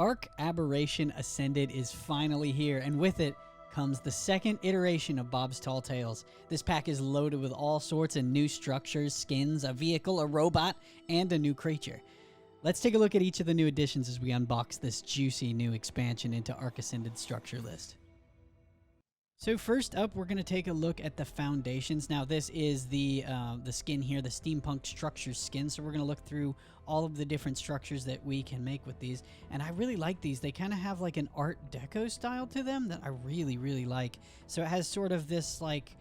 Arc Aberration Ascended is finally here, and with it comes the second iteration of Bob's Tall Tales. This pack is loaded with all sorts of new structures, skins, a vehicle, a robot, and a new creature. Let's take a look at each of the new additions as we unbox this juicy new expansion into Arc Ascended structure list. So first up, we're going to take a look at the foundations. Now this is the skin here, the Steampunk structure skin. So we're going to look through all of the different structures that we can make with these. And I really like these. They kind of have like an Art Deco style to them that I really, really like. So it has sort of this like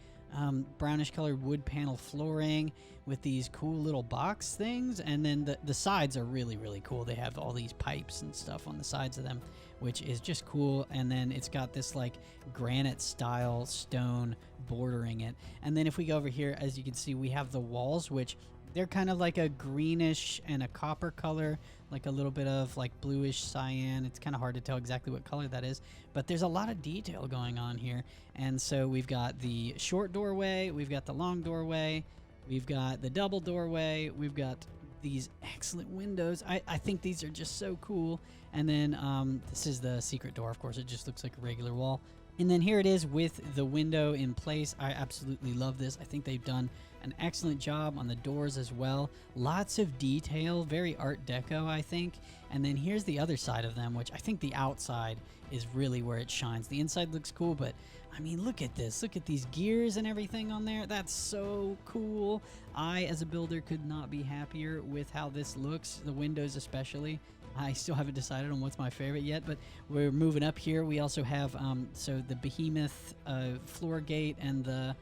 brownish colored wood panel flooring with these cool little box things, and then the sides are really, really cool. They have all these pipes and stuff on the sides of them, which is just cool. And then it's got this like granite style stone bordering it. And then if we go over here, as you can see, we have the walls, which they're kind of like a greenish and a copper color, like a little bit of like bluish cyan. It's kind of hard to tell exactly what color that is, but there's a lot of detail going on here. And so we've got the short doorway, we've got the long doorway, we've got the double doorway, we've got these excellent windows. I think these are just so cool. And then this is the secret door. Of course, it just looks like a regular wall. And then here it is with the window in place. I absolutely love this. I think they've done an excellent job on the doors as well. Lots of detail, very Art Deco, I think. And then here's the other side of them, which I think the outside is really where it shines. The inside looks cool, but I mean, look at this. Look at these gears and everything on there. That's so cool. I, as a builder, could not be happier with how this looks, the windows especially. I still haven't decided on what's my favorite yet, but we're moving up here. We also have so the behemoth floor gate and the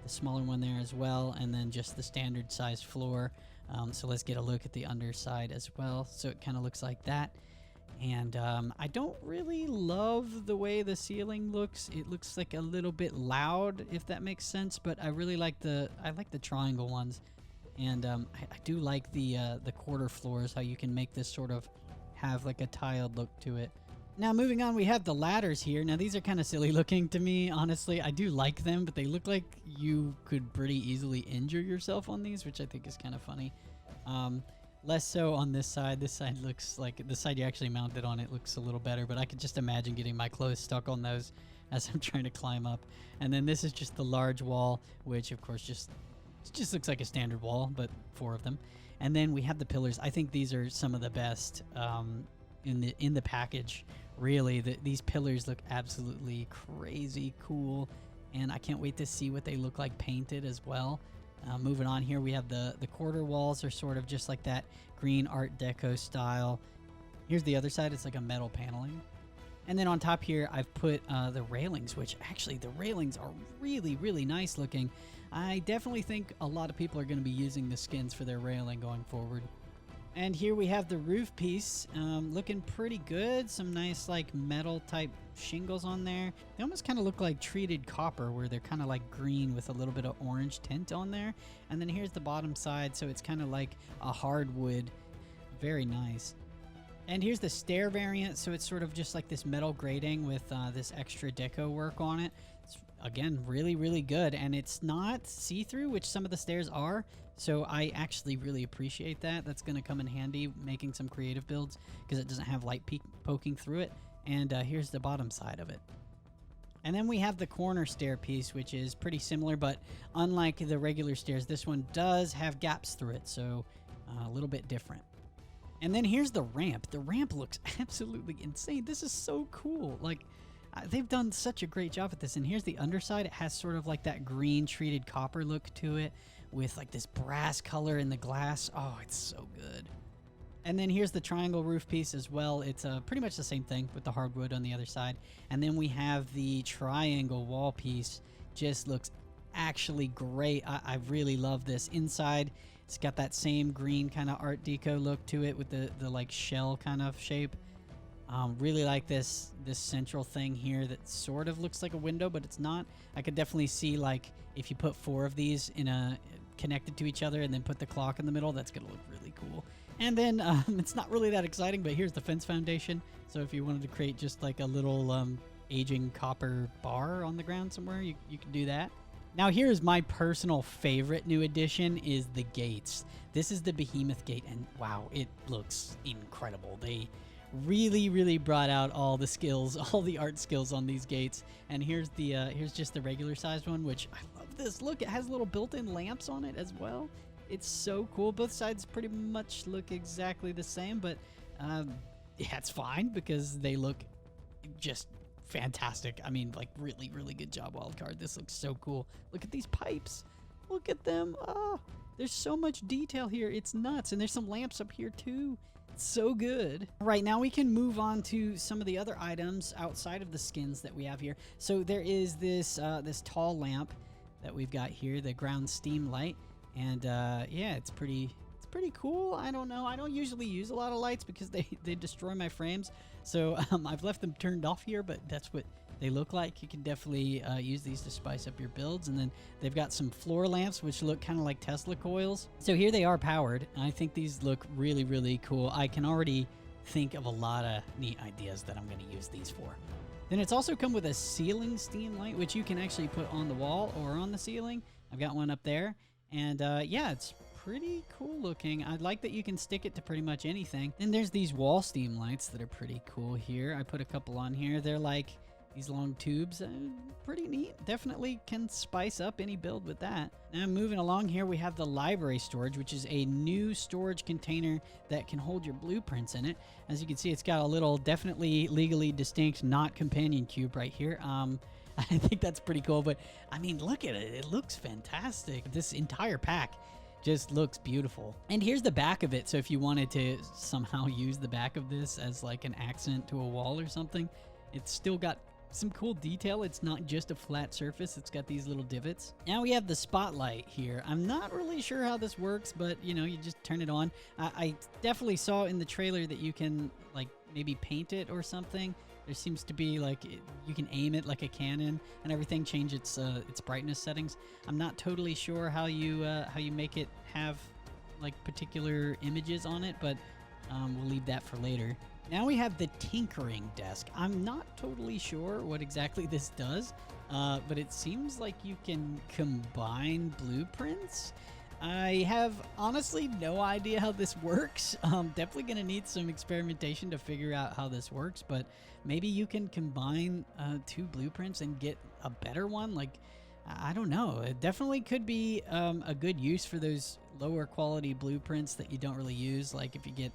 smaller one there as well, and then just the standard size floor. So let's get a look at the underside as well. So it kind of looks like that. And I don't really love the way the ceiling looks. It looks like a little bit loud, if that makes sense, but I really like the triangle ones. And I do like the quarter floors, how you can make this sort of have like a tiled look to it. Now moving on, we have the ladders here. Now these are kind of silly looking to me, honestly. I do like them, but they look like you could pretty easily injure yourself on these, which I think is kind of funny. Less so on this side. This side looks like, the side you actually mounted on it looks a little better, but I could just imagine getting my clothes stuck on those as I'm trying to climb up. And then this is just the large wall, which of course just looks like a standard wall, but 4 of them. And then we have the pillars. I think these are some of the best in the package. Really, these pillars look absolutely crazy cool, and I can't wait to see what they look like painted as well. Moving on here, we have the quarter walls are sort of just like that green Art Deco style. Here's the other side. It's like a metal paneling. And then on top here, I've put the railings, which actually the railings are really, really nice looking. I definitely think a lot of people are going to be using the skins for their railing going forward. And here we have the roof piece, looking pretty good. Some nice like metal type shingles on there. They almost kind of look like treated copper, where they're kind of like green with a little bit of orange tint on there. And then here's the bottom side, so it's kind of like a hardwood. Very nice. And here's the stair variant, so it's sort of just like this metal grating with this extra deco work on it. It's, again, really, really good. And it's not see-through, which some of the stairs are. So I actually really appreciate that. That's going to come in handy making some creative builds because it doesn't have light poking through it. And here's the bottom side of it. And then we have the corner stair piece, which is pretty similar, but unlike the regular stairs, this one does have gaps through it, so a little bit different. And then here's the ramp. The ramp looks absolutely insane. This is so cool. Like, they've done such a great job at this. And here's the underside. It has sort of like that green treated copper look to it with like this brass color in the glass. Oh, it's so good. And then here's the triangle roof piece as well. It's pretty much the same thing with the hardwood on the other side. And then we have the triangle wall piece. Just looks actually great. I really love this. Inside, it's got that same green kind of Art Deco look to it with the like shell kind of shape. Really like this central thing here that sort of looks like a window, but it's not. I could definitely see like if you put 4 of these in connected to each other and then put the clock in the middle, that's gonna look really cool. And then it's not really that exciting, but here's the fence foundation. So if you wanted to create just like a little aging copper bar on the ground somewhere, you can do that. Now here's my personal favorite new addition is the gates. This is the Behemoth gate, and wow, it looks incredible. They really, really brought out all the skills, all the art skills on these gates. And here's the here's just the regular sized one, which I love this. Look, it has little built-in lamps on it as well. It's so cool. Both sides pretty much look exactly the same, but yeah, it's fine because they look just fantastic. I mean, like, really, really good job, Wildcard. This looks so cool. Look at these pipes. Look at them. Oh, there's so much detail here. It's nuts. And there's some lamps up here too. It's so good. All right, now we can move on to some of the other items outside of the skins that we have here. So there is this this tall lamp that we've got here, the ground steam light. And yeah, it's pretty cool. I don't know. I don't usually use a lot of lights because they destroy my frames. So I've left them turned off here, but that's what they look like. You can definitely use these to spice up your builds. And then they've got some floor lamps, which look kind of like Tesla coils. So here they are powered. And I think these look really, really cool. I can already think of a lot of neat ideas that I'm going to use these for. Then it's also come with a ceiling steam light, which you can actually put on the wall or on the ceiling. I've got one up there. And yeah, it's pretty cool looking. I like that you can stick it to pretty much anything. Then there's these wall steam lights that are pretty cool here. I put a couple on here. They're like these long tubes. Pretty neat. Definitely can spice up any build with that. Now moving along here, we have the library storage, which is a new storage container that can hold your blueprints in it. As you can see, it's got a little definitely legally distinct not companion cube right here. I think that's pretty cool, but I mean, look at it. It looks fantastic. This entire pack just looks beautiful. And here's the back of it. So if you wanted to somehow use the back of this as like an accent to a wall or something, it's still got some cool detail. It's not just a flat surface. It's got these little divots. Now we have the spotlight here. I'm not really sure how this works, but you know, you just turn it on. I definitely saw in the trailer that you can like maybe paint it or something. There seems to be like you can aim it like a cannon and everything, change its brightness settings. I'm not totally sure how you make it have like particular images on it, but we'll leave that for later. Now we have the tinkering desk. I'm not totally sure what exactly this does, but it seems like you can combine blueprints. I have honestly no idea how this works. Definitely going to need some experimentation to figure out how this works, but maybe you can combine two blueprints and get a better one. Like, I don't know. It definitely could be a good use for those lower quality blueprints that you don't really use. Like if you get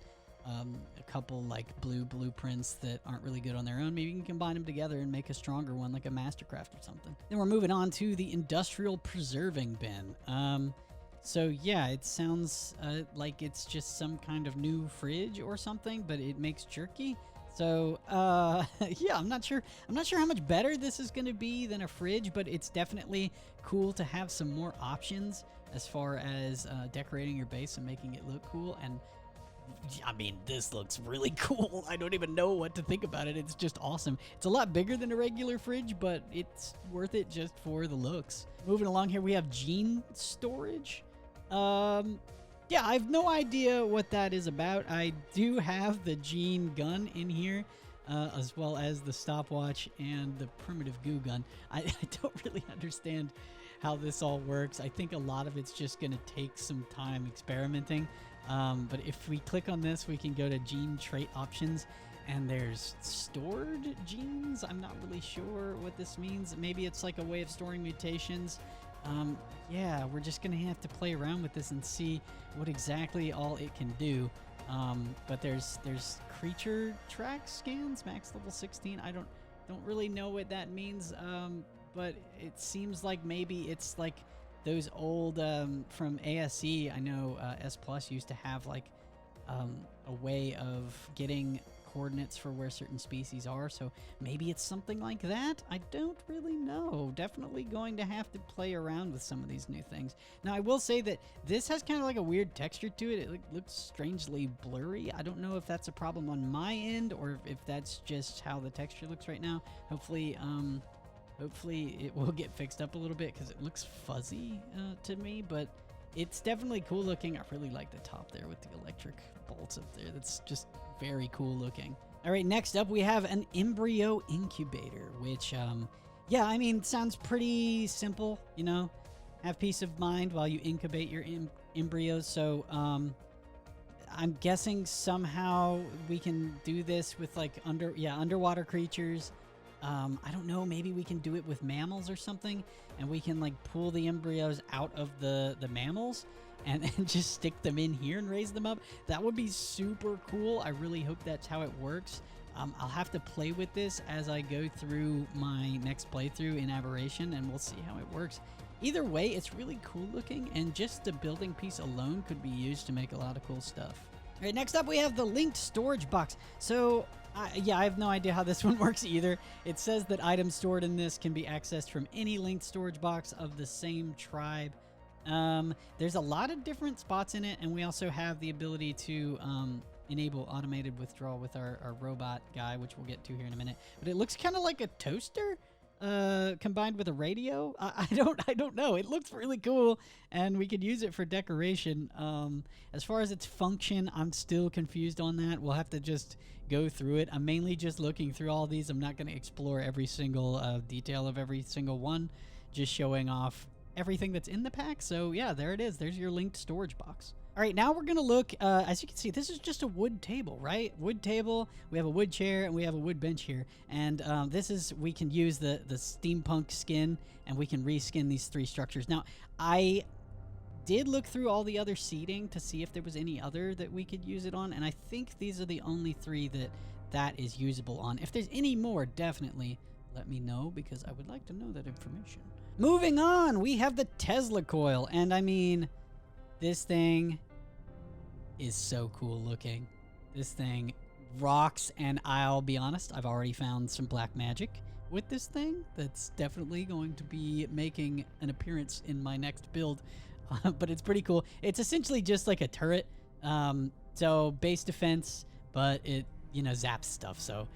a couple like blue blueprints that aren't really good on their own, maybe you can combine them together and make a stronger one, like a Mastercraft or something. Then we're moving on to the industrial preserving bin. So yeah, it sounds like it's just some kind of new fridge or something, but it makes jerky. So yeah, I'm not sure how much better this is going to be than a fridge, but it's definitely cool to have some more options as far as decorating your base and making it look cool. And I mean, this looks really cool. I don't even know what to think about it. It's just awesome. It's a lot bigger than a regular fridge, but it's worth it just for the looks. Moving along here, we have gene storage. Yeah, I have no idea what that is about. I do have the gene gun in here, as well as the stopwatch and the primitive Goo Gun. I don't really understand how this all works. I think a lot of it's just going to take some time experimenting. But if we click on this, we can go to gene trait options, and there's stored genes. I'm not really sure what this means. Maybe it's like a way of storing mutations. Yeah, we're just gonna have to play around with this and see what exactly all it can do. But there's creature track scans, max level 16. I don't really know what that means. But it seems like maybe it's like those old from ASE. I know S Plus used to have like a way of getting coordinates for where certain species are, so maybe it's something like that. I don't really know. Definitely going to have to play around with some of these new things. Now I will say that this has kind of like a weird texture to it. It looks strangely blurry. I don't know if that's a problem on my end or if that's just how the texture looks right now. Hopefully it will get fixed up a little bit because it looks fuzzy to me, but it's definitely cool looking. I really like the top there with the electric bolts up there. That's just very cool looking. All right, next up we have an Embryo Incubator, which, yeah, I mean, sounds pretty simple, you know, have peace of mind while you incubate your embryos. So I'm guessing somehow we can do this with like underwater creatures. I don't know, maybe we can do it with mammals or something, and we can like pull the embryos out of the mammals and just stick them in here and raise them up. That would be super cool. I really hope that's how it works. I'll have to play with this as I go through my next playthrough in Aberration, and we'll see how it works. Either way, it's really cool looking, and just the building piece alone could be used to make a lot of cool stuff. All right, next up we have the linked storage box. So, yeah, I have no idea how this one works either. It says that items stored in this can be accessed from any linked storage box of the same tribe. There's a lot of different spots in it, and we also have the ability to enable automated withdrawal with our robot guy, which we'll get to here in a minute. But it looks kind of like a toaster combined with a radio. I don't know. It looks really cool, and we could use it for decoration. As far as its function, I'm still confused on that. We'll have to just go through it. I'm mainly just looking through all these. I'm not going to explore every single detail of every single one, just showing off everything that's in the pack. So yeah, there it is. There's your linked storage box. All right, now we're going to look, as you can see, this is just a wood table, right? Wood table, we have a wood chair, and we have a wood bench here. And this is, we can use the steampunk skin, and we can reskin these 3 structures. Now, I did look through all the other seating to see if there was any other that we could use it on, and I think these are the only 3 that is usable on. If there's any more, definitely let me know, because I would like to know that information. Moving on, we have the Tesla coil, and I mean, this thing is so cool looking. This thing rocks, and I'll be honest, I've already found some black magic with this thing that's definitely going to be making an appearance in my next build. But it's pretty cool. It's essentially just like a turret. So base defense, but it, zaps stuff. So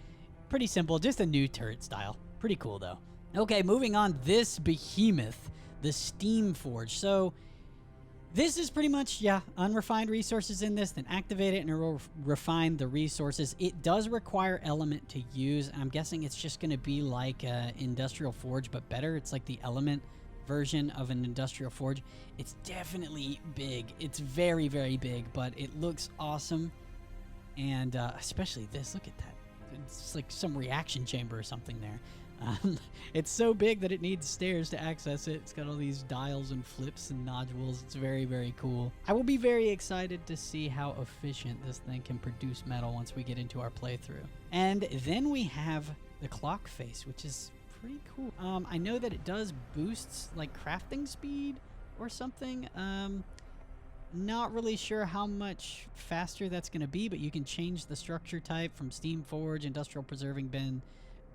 pretty simple, just a new turret style. Pretty cool though. Okay, moving on, this behemoth, the Steam Forge. So this is pretty much, unrefined resources in this, then activate it and it will refine the resources. It does require element to use, and I'm guessing it's just going to be like Industrial Forge, but better. It's like the element version of an Industrial Forge. It's definitely big. It's very, very big, but it looks awesome. And especially this, look at that. It's like some reaction chamber or something there. It's so big that it needs stairs to access it. It's got all these dials and flips and nodules. It's very, very cool. I will be very excited to see how efficient this thing can produce metal once we get into our playthrough. And then we have the clock face, which is pretty cool. I know that it does boosts like crafting speed or something. Not really sure how much faster that's going to be, but you can change the structure type from Steam Forge, Industrial Preserving Bin.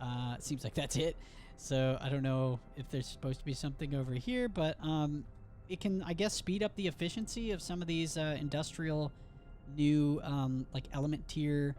It seems like that's it. So I don't know if there's supposed to be something over here, but it can, I guess, speed up the efficiency of some of these industrial new like element tier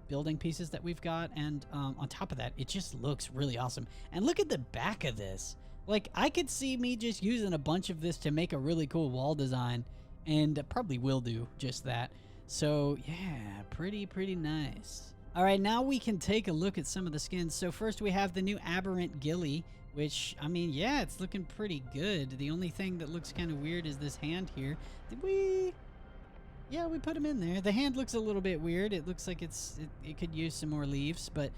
building pieces that we've got. And on top of that, it just looks really awesome. And look at the back of this. Like, I could see me just using a bunch of this to make a really cool wall design, and probably will do just that. So yeah, pretty nice. All right, now we can take a look at some of the skins. So first we have the new Aberrant Ghillie, which, I mean, yeah, it's looking pretty good. The only thing that looks kind of weird is this hand here. Did we... Yeah, we put him in there. The hand looks a little bit weird. It looks like it could use some more leaves, but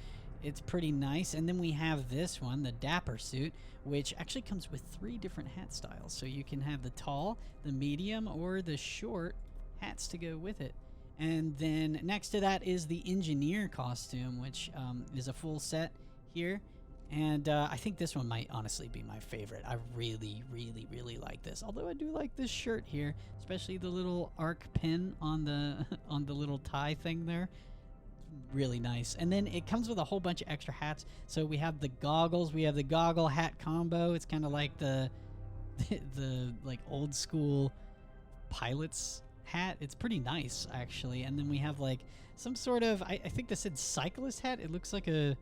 it's pretty nice. And then we have this one, the Dapper suit, which actually comes with 3 different hat styles. So you can have the tall, the medium, or the short hats to go with it. And then next to that is the engineer costume, which is a full set here. And I think this one might honestly be my favorite. I really like this. Although I do like this shirt here, especially the little arc pin on the on the little tie thing there. Really nice. And then it comes with a whole bunch of extra hats. So we have the goggles. We have the goggle hat combo. It's kind of like the like old school pilot's hat. It's pretty nice actually. And then we have like some sort of, I think this said cyclist hat. It looks like a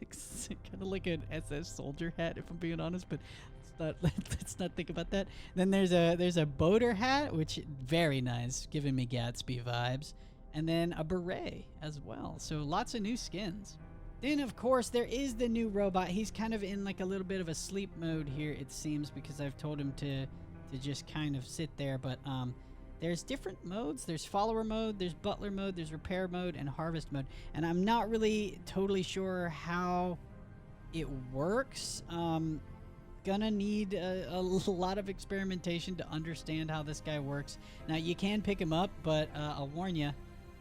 kind of like an SS soldier hat, if I'm being honest, but let's not think about that. Then there's a boater hat, which very nice, giving me Gatsby vibes, and then a beret as well. So lots of new skins. Then of course there is the new robot. He's kind of in like a little bit of a sleep mode here, it seems, because I've told him to just kind of sit there. But there's different modes. There's follower mode, there's butler mode, there's repair mode, and harvest mode. And I'm not really totally sure how it works. Gonna need a lot of experimentation to understand how this guy works. Now, you can pick him up, but I'll warn you,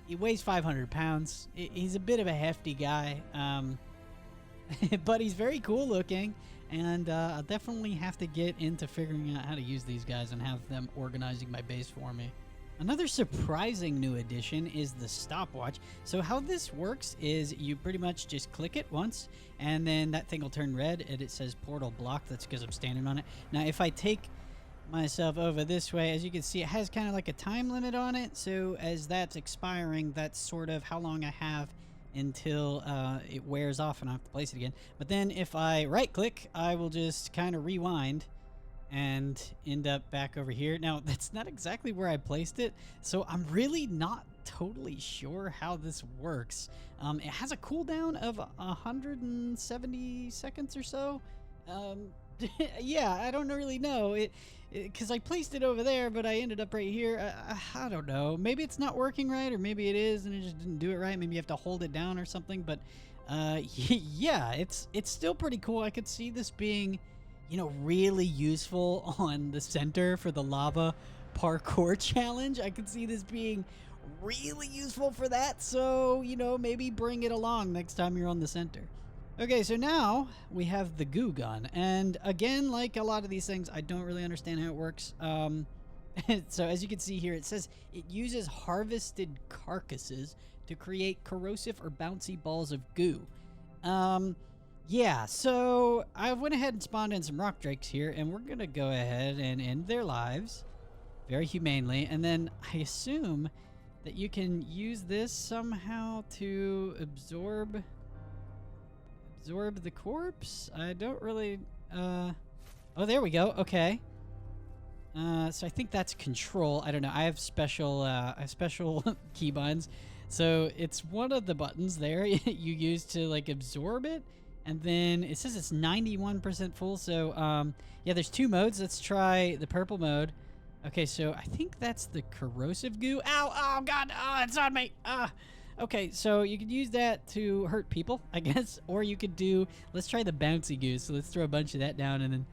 he weighs 500 pounds. He's a bit of a hefty guy, but he's very cool looking, and I'll definitely have to get into figuring out how to use these guys and have them organizing my base for me. Another surprising new addition is the stopwatch. So how this works is you pretty much just click it once, and then that thing will turn red, and it says portal blocked. That's because I'm standing on it. Now, if I take myself over this way, as you can see, it has kind of like a time limit on it. So as that's expiring, that's sort of how long I have until it wears off and I have to place it again. But then if I right click, I will just kind of rewind and end up back over here. Now, that's not exactly where I placed it, so I'm really not totally sure how this works. It has a cooldown of 170 seconds or so. Yeah, I don't really know. Because I placed it over there, but I ended up right here. I don't know. Maybe it's not working right, or maybe it is and it just didn't do it right. Maybe you have to hold it down or something. But yeah, it's still pretty cool. I could see this being, you know, really useful on the center for the lava parkour challenge. I could see this being really useful for that. So, you know, maybe bring it along next time you're on the center. Okay, so now we have the Goo Gun. And again, like a lot of these things, I don't really understand how it works. So as you can see here, it says it uses harvested carcasses to create corrosive or bouncy balls of goo. Yeah, so I went ahead and spawned in some rock drakes here, and we're going to go ahead and end their lives very humanely. And then I assume that you can use this somehow to absorb the corpse. I don't really... oh, there we go. Okay. So I think that's control. I don't know. I have special keybinds. So it's one of the buttons there you use to, like, absorb it. And then it says it's 91% full. So, yeah, there's two modes. Let's try the purple mode. Okay, so I think that's the corrosive goo. Ow! Oh, God! Oh, it's on me! Okay, so you could use that to hurt people, I guess. Or you could do... Let's try the bouncy goo. So let's throw a bunch of that down and then...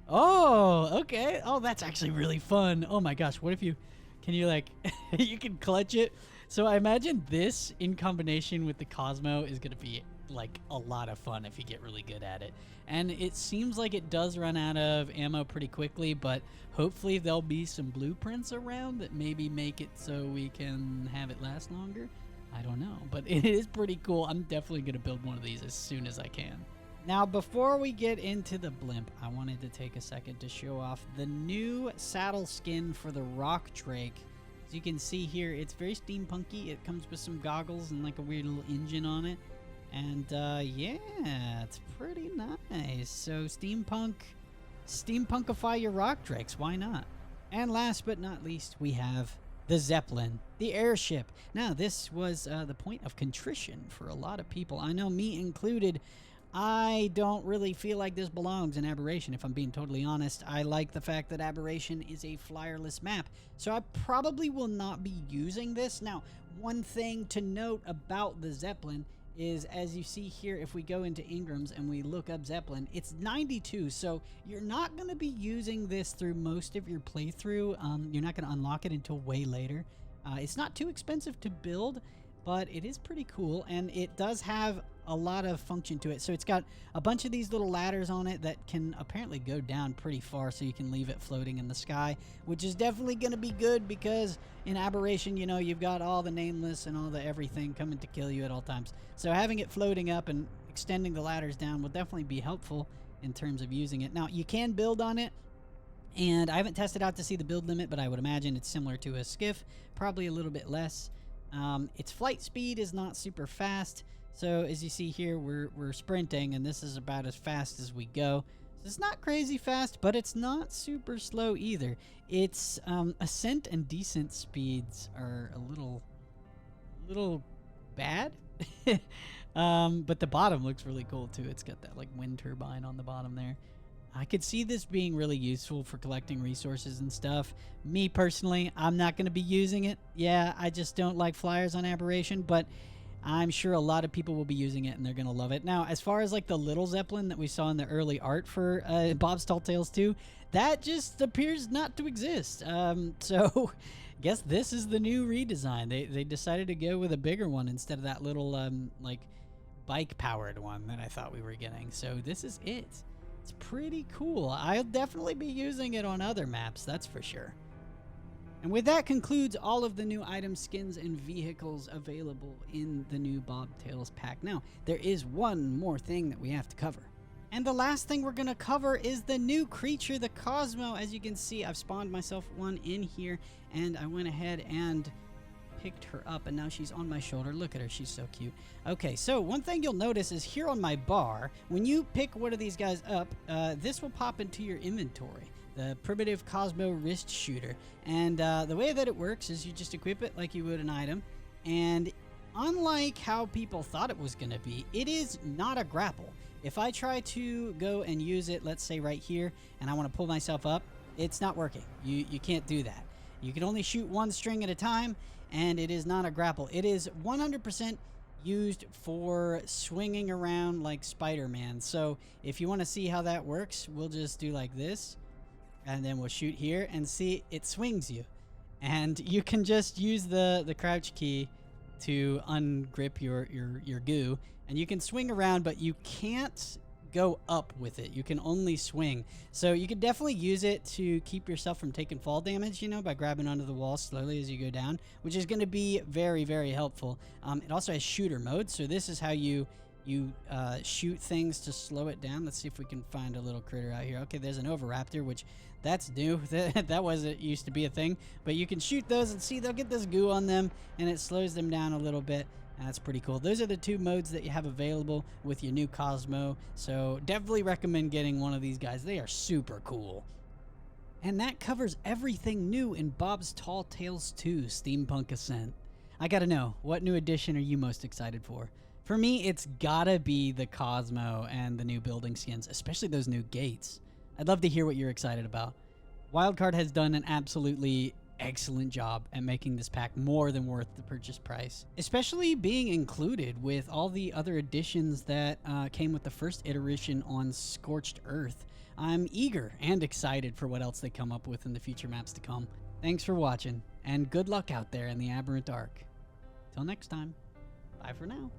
Oh, okay. Oh, that's actually really fun. Oh, my gosh. What if you... Can you, like... you can clutch it. So I imagine this in combination with the Cosmo is going to be... like a lot of fun if you get really good at it. And it seems like it does run out of ammo pretty quickly, but hopefully there'll be some blueprints around that maybe make it so we can have it last longer. I don't know, but it is pretty cool. I'm definitely going to build one of these as soon as I can. Now, before we get into the blimp, I wanted to take a second to show off the new saddle skin for the Rock Drake. As you can see here, it's very steampunky. It comes with some goggles and like a weird little engine on it. And, yeah, it's pretty nice. So, steampunkify your rock drakes. Why not? And last but not least, we have the Zeppelin, the airship. Now, this was the point of contrition for a lot of people. I know, me included. I don't really feel like this belongs in Aberration, if I'm being totally honest. I like the fact that Aberration is a flyerless map, so I probably will not be using this. Now, one thing to note about the Zeppelin is, as you see here, if we go into Ingrams and we look up Zeppelin, it's 92, so you're not going to be using this through most of your playthrough. You're not going to unlock it until way later. It's not too expensive to build, but it is pretty cool, and it does have a lot of function to it. So it's got a bunch of these little ladders on it that can apparently go down pretty far, so you can leave it floating in the sky, which is definitely going to be good because in Aberration, you know, you've got all the nameless and all the everything coming to kill you at all times. So having it floating up and extending the ladders down will definitely be helpful in terms of using it. Now, you can build on it, and I haven't tested out to see the build limit, but I would imagine it's similar to a skiff, probably a little bit less. Its flight speed is not super fast. So as you see here, we're sprinting, and this is about as fast as we go. So it's not crazy fast, but it's not super slow either. Its ascent and descent speeds are a little bad. But the bottom looks really cool too. It's got that like wind turbine on the bottom there. I could see this being really useful for collecting resources and stuff. Me personally, I'm not going to be using it. Yeah, I just don't like flyers on Aberration, but I'm sure a lot of people will be using it and they're going to love it. Now, as far as like the little Zeppelin that we saw in the early art for Bob's Tall Tales 2, that just appears not to exist. So guess this is the new redesign. They decided to go with a bigger one instead of that little like bike powered one that I thought we were getting. So this is it. It's pretty cool. I'll definitely be using it on other maps, that's for sure. And with that concludes all of the new items, skins, and vehicles available in the new Bobtails pack. Now, there is one more thing that we have to cover. And the last thing we're going to cover is the new creature, the Cosmo. As you can see, I've spawned myself one in here, and I went ahead and picked her up, and now she's on my shoulder. Look at her, she's so cute. Okay, so one thing you'll notice is here on my bar, when you pick one of these guys up, this will pop into your inventory. The primitive Cosmo wrist shooter. And the way that it works is you just equip it like you would an item, and unlike how people thought it was going to be, it is not a grapple. If I try to go and use it, let's say right here, and I want to pull myself up, it's not working. You can't do that. You can only shoot one string at a time, and it is not a grapple. It is 100% used for swinging around like Spider-Man. So if you want to see how that works, we'll just do like this, and then we'll shoot here, and see, it swings you. And you can just use the crouch key to ungrip your goo, and you can swing around, but you can't go up with it. You can only swing. So you can definitely use it to keep yourself from taking fall damage, you know, by grabbing onto the wall slowly as you go down, which is going to be very, very helpful. It also has shooter mode, so this is how you shoot things to slow it down. Let's see if we can find a little critter out here. Okay, there's an Oviraptor, which that's new. That wasn't used to be a thing, but you can shoot those and see they'll get this goo on them, and it slows them down a little bit. That's pretty cool. Those are the two modes that you have available with your new Cosmo, so definitely recommend getting one of these guys. They are super cool. And that covers everything new in Bob's Tall Tales 2 Steampunk Ascent. I gotta know, what new addition are you most excited for? For me, it's gotta be the Cosmo and the new building skins, especially those new gates. I'd love to hear what you're excited about. Wildcard has done an absolutely excellent job at making this pack more than worth the purchase price, especially being included with all the other additions that came with the first iteration on Scorched Earth. I'm eager and excited for what else they come up with in the future maps to come. Thanks for watching, and good luck out there in the Aberrant Arc. Till next time, bye for now.